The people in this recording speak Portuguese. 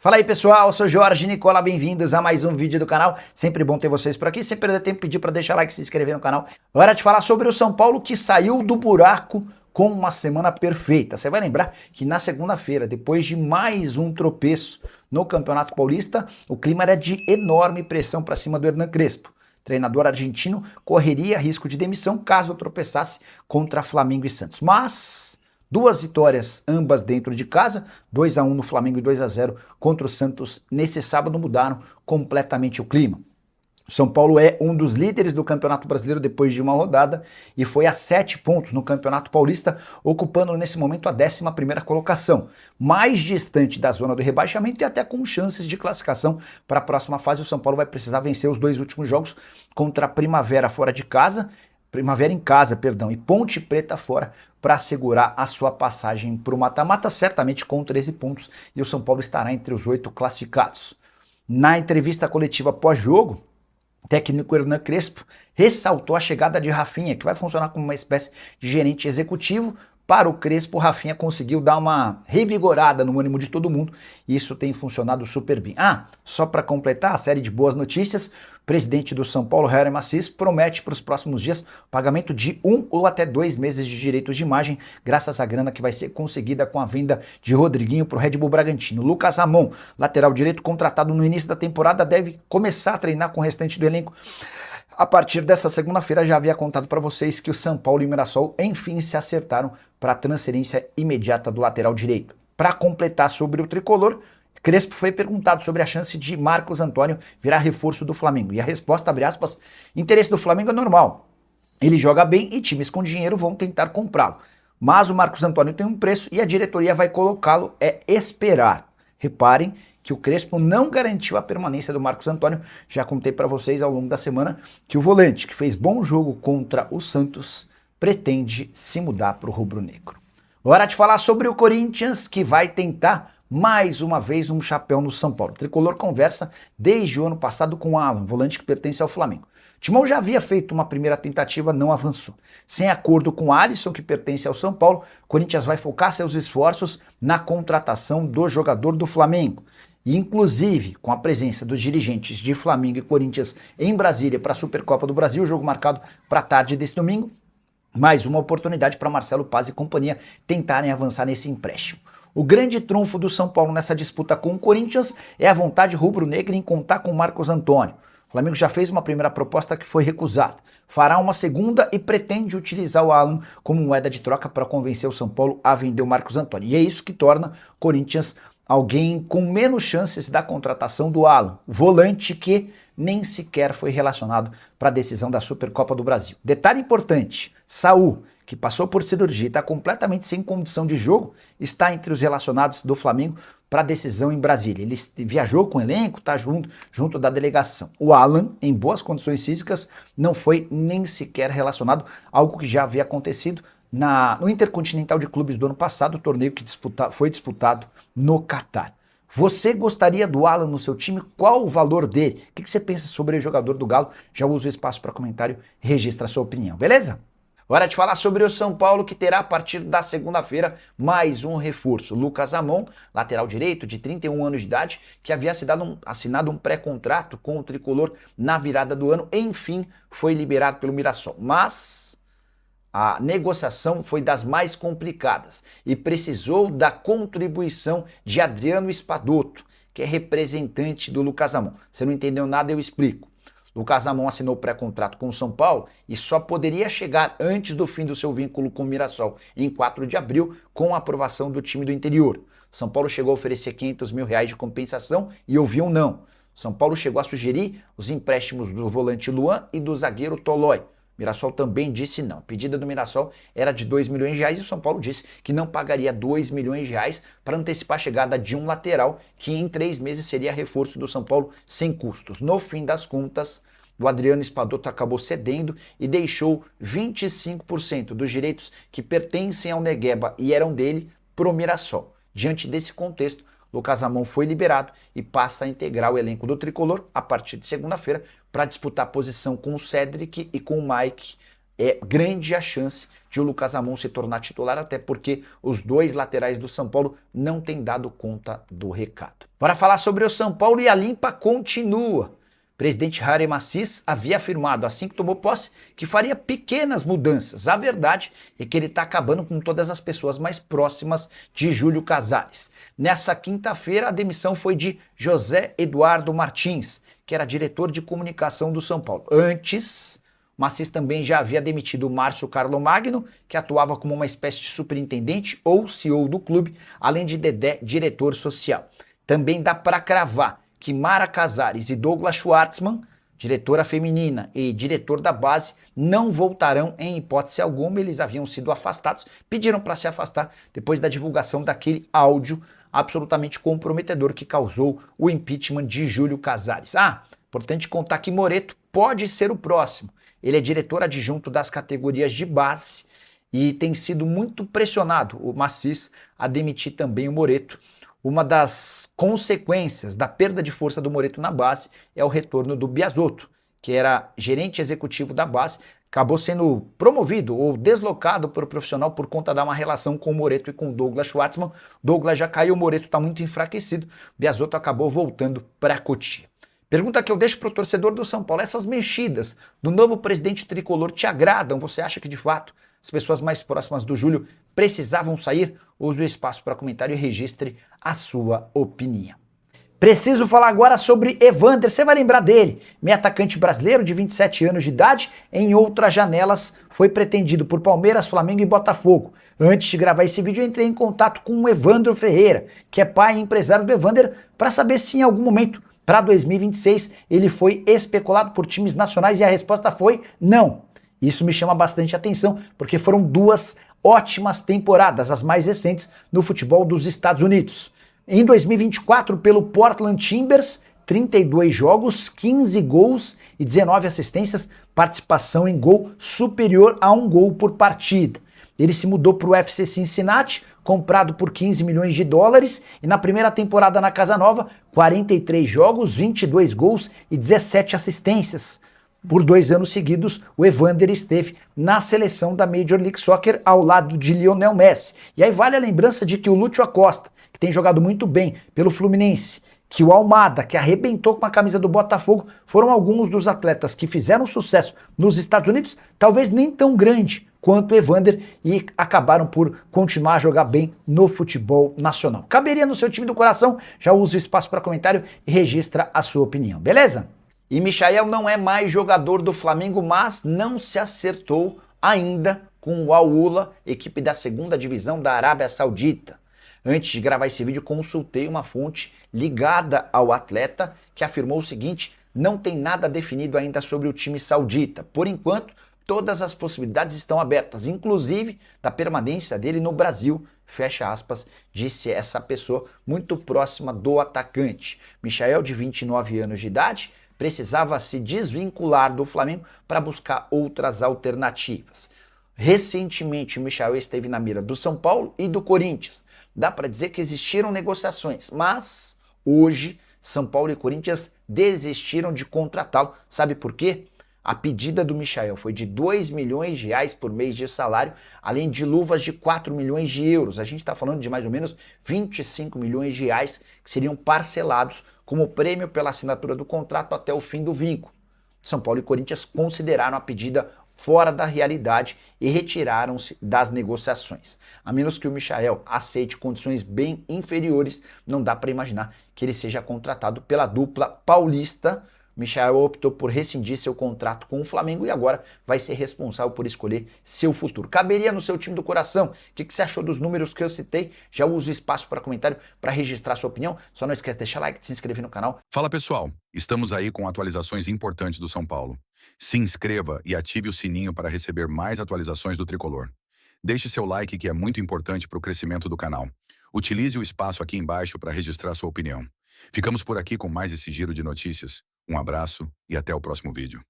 Fala aí pessoal, eu sou Jorge Nicola, bem-vindos a mais um vídeo do canal. Sempre bom ter vocês por aqui, sem perder tempo, pedir para deixar like e se inscrever no canal. Hora de falar sobre o São Paulo que saiu do buraco com uma semana perfeita. Você vai lembrar que na segunda-feira, depois de mais um tropeço no Campeonato Paulista, o clima era de enorme pressão para cima do Hernan Crespo. O treinador argentino correria risco de demissão caso tropeçasse contra Flamengo e Santos. Mas duas vitórias, ambas dentro de casa, 2-1 no Flamengo e 2-0 contra o Santos nesse sábado mudaram completamente o clima. O São Paulo é um dos líderes do Campeonato Brasileiro depois de uma rodada e foi a 7 pontos no Campeonato Paulista, ocupando nesse momento a 11ª colocação, mais distante da zona do rebaixamento e até com chances de classificação para a próxima fase. O São Paulo vai precisar vencer os dois últimos jogos contra a Primavera fora de casa, Primavera em casa, perdão, e Ponte Preta fora para assegurar a sua passagem para o mata-mata, certamente com 13 pontos, e o São Paulo estará entre os 8 classificados. Na entrevista coletiva pós-jogo, o técnico Hernan Crespo ressaltou a chegada de Rafinha, que vai funcionar como uma espécie de gerente executivo. Para o Crespo, o Rafinha conseguiu dar uma revigorada no ânimo de todo mundo e isso tem funcionado super bem. Só para completar a série de boas notícias, o presidente do São Paulo, Hernan Massis, promete para os próximos dias o pagamento de 1 ou até 2 meses de direitos de imagem, graças à grana que vai ser conseguida com a venda de Rodriguinho para o Red Bull Bragantino. Lucas Ramon, lateral direito contratado no início da temporada, deve começar a treinar com o restante do elenco. A partir dessa segunda-feira já havia contado para vocês que o São Paulo e o Mirassol enfim se acertaram para a transferência imediata do lateral direito. Para completar sobre o tricolor, Crespo foi perguntado sobre a chance de Marcos Antônio virar reforço do Flamengo. E a resposta, abre aspas, interesse do Flamengo é normal. Ele joga bem e times com dinheiro vão tentar comprá-lo. Mas o Marcos Antônio tem um preço e a diretoria vai colocá-lo esperar. Reparem que o Crespo não garantiu a permanência do Marcos Antônio. Já contei para vocês ao longo da semana que o volante, que fez bom jogo contra o Santos, pretende se mudar para o rubro-negro. Hora de falar sobre o Corinthians, que vai tentar mais uma vez um chapéu no São Paulo. O tricolor conversa desde o ano passado com o Alan, volante que pertence ao Flamengo. O Timão já havia feito uma primeira tentativa, não avançou. Sem acordo com o Alisson, que pertence ao São Paulo, o Corinthians vai focar seus esforços na contratação do jogador do Flamengo. E, inclusive, com a presença dos dirigentes de Flamengo e Corinthians em Brasília para a Supercopa do Brasil, jogo marcado para a tarde desse domingo, mais uma oportunidade para Marcelo Paz e companhia tentarem avançar nesse empréstimo. O grande trunfo do São Paulo nessa disputa com o Corinthians é a vontade rubro-negra em contar com Marcos Antônio. O Flamengo já fez uma primeira proposta que foi recusada. Fará uma segunda e pretende utilizar o Alan como moeda de troca para convencer o São Paulo a vender o Marcos Antônio. E é isso que torna o Corinthians alguém com menos chances da contratação do Alan, volante que nem sequer foi relacionado para a decisão da Supercopa do Brasil. Detalhe importante, Saul, que passou por cirurgia e está completamente sem condição de jogo, está entre os relacionados do Flamengo para a decisão em Brasília. Ele viajou com o elenco, está junto da delegação. O Alan, em boas condições físicas, não foi nem sequer relacionado, algo que já havia acontecido no Intercontinental de Clubes do ano passado, o torneio que foi disputado no Catar. Você gostaria do Alan no seu time? Qual o valor dele? O que você pensa sobre o jogador do Galo? Já usa o espaço para comentário e registra a sua opinião, beleza? Hora de falar sobre o São Paulo, que terá a partir da segunda-feira mais um reforço. Lucas Ramon, lateral direito de 31 anos de idade, que havia assinado um pré-contrato com o tricolor na virada do ano, enfim, foi liberado pelo Mirassol. Mas a negociação foi das mais complicadas e precisou da contribuição de Adriano Espadoto, que é representante do Lucas Ramon. Você não entendeu nada, eu explico. Lucas Ramon assinou pré-contrato com o São Paulo e só poderia chegar antes do fim do seu vínculo com o Mirassol, em 4 de abril, com a aprovação do time do interior. São Paulo chegou a oferecer R$500 mil de compensação e ouviu um não. São Paulo chegou a sugerir os empréstimos do volante Luan e do zagueiro Tolói. Mirassol também disse não. A pedida do Mirassol era de R$2 milhões e o São Paulo disse que não pagaria R$2 milhões para antecipar a chegada de um lateral que em 3 meses seria reforço do São Paulo sem custos. No fim das contas, o Adriano Espadoto acabou cedendo e deixou 25% dos direitos que pertencem ao Negueba e eram dele para o Mirassol. Diante desse contexto, Lucas Ramon foi liberado e passa a integrar o elenco do tricolor a partir de segunda-feira para disputar a posição com o Cedric e com o Mike é grande a chance de o Lucas Ramon se tornar titular, até porque os dois laterais do São Paulo não têm dado conta do recado. Bora falar sobre o São Paulo e a limpa continua. O presidente Harry Massis havia afirmado, assim que tomou posse, que faria pequenas mudanças. A verdade é que ele está acabando com todas as pessoas mais próximas de Júlio Casares. Nessa quinta-feira, a demissão foi de José Eduardo Martins, que era diretor de comunicação do São Paulo. Antes, Massis também já havia demitido o Márcio Carlomagno, que atuava como uma espécie de superintendente ou CEO do clube, além de Dedé, diretor social. Também dá para cravar que Mara Casares e Douglas Schwartzman, diretora feminina e diretor da base, não voltarão em hipótese alguma. Eles haviam sido afastados, pediram para se afastar depois da divulgação daquele áudio absolutamente comprometedor que causou o impeachment de Júlio Casares. Importante contar que Moreto pode ser o próximo. Ele é diretor adjunto das categorias de base e tem sido muito pressionado, o Massis, a demitir também o Moreto. Uma das consequências da perda de força do Moreto na base é o retorno do Biasotto, que era gerente executivo da base, acabou sendo promovido ou deslocado para o profissional por conta da uma relação com o Moreto e com o Douglas Schwartzman. Douglas já caiu, o Moreto está muito enfraquecido, Biasotto acabou voltando para Cotia. Pergunta que eu deixo para o torcedor do São Paulo: essas mexidas do novo presidente tricolor te agradam? Você acha que de fato as pessoas mais próximas do Júlio precisavam sair? Use o espaço para comentário e registre a sua opinião. Preciso falar agora sobre Evander. Você vai lembrar dele, meio atacante brasileiro de 27 anos de idade, em outras janelas foi pretendido por Palmeiras, Flamengo e Botafogo. Antes de gravar esse vídeo, eu entrei em contato com o Evandro Ferreira, que é pai e empresário do Evander, para saber se em algum momento, para 2026, ele foi especulado por times nacionais, e a resposta foi não. Isso me chama bastante atenção, porque foram duas ótimas temporadas, as mais recentes, no futebol dos Estados Unidos. Em 2024, pelo Portland Timbers, 32 jogos, 15 gols e 19 assistências, participação em gol superior a 1 gol por partida. Ele se mudou para o FC Cincinnati, comprado por 15 milhões de dólares, e na primeira temporada na Casa Nova, 43 jogos, 22 gols e 17 assistências. Por 2 anos seguidos, o Evander esteve na seleção da Major League Soccer ao lado de Lionel Messi. E aí vale a lembrança de que o Lúcio Acosta, que tem jogado muito bem pelo Fluminense, que o Almada, que arrebentou com a camisa do Botafogo, foram alguns dos atletas que fizeram sucesso nos Estados Unidos, talvez nem tão grande quanto o Evander, e acabaram por continuar a jogar bem no futebol nacional. Caberia no seu time do coração? Já usa o espaço para comentário e registra a sua opinião, beleza? E Michael não é mais jogador do Flamengo, mas não se acertou ainda com o Al-Ula, equipe da 2ª divisão da Arábia Saudita. Antes de gravar esse vídeo, consultei uma fonte ligada ao atleta que afirmou o seguinte: não tem nada definido ainda sobre o time saudita. Por enquanto, todas as possibilidades estão abertas, inclusive da permanência dele no Brasil, fecha aspas, disse essa pessoa muito próxima do atacante. Michael, de 29 anos de idade, precisava se desvincular do Flamengo para buscar outras alternativas. Recentemente, o Michael esteve na mira do São Paulo e do Corinthians. Dá para dizer que existiram negociações, mas hoje São Paulo e Corinthians desistiram de contratá-lo. Sabe por quê? A pedida do Michael foi de 2 milhões de reais por mês de salário, além de luvas de 4 milhões de euros. A gente está falando de mais ou menos 25 milhões de reais que seriam parcelados como prêmio pela assinatura do contrato até o fim do vínculo. São Paulo e Corinthians consideraram a pedida fora da realidade e retiraram-se das negociações. A menos que o Michael aceite condições bem inferiores, não dá para imaginar que ele seja contratado pela dupla paulista. Michael optou por rescindir seu contrato com o Flamengo e agora vai ser responsável por escolher seu futuro. Caberia no seu time do coração? O que você achou dos números que eu citei? Já usa o espaço para comentário para registrar sua opinião. Só não esquece de deixar like, de se inscrever no canal. Fala pessoal, estamos aí com atualizações importantes do São Paulo. Se inscreva e ative o sininho para receber mais atualizações do Tricolor. Deixe seu like, que é muito importante para o crescimento do canal. Utilize o espaço aqui embaixo para registrar sua opinião. Ficamos por aqui com mais esse giro de notícias. Um abraço e até o próximo vídeo.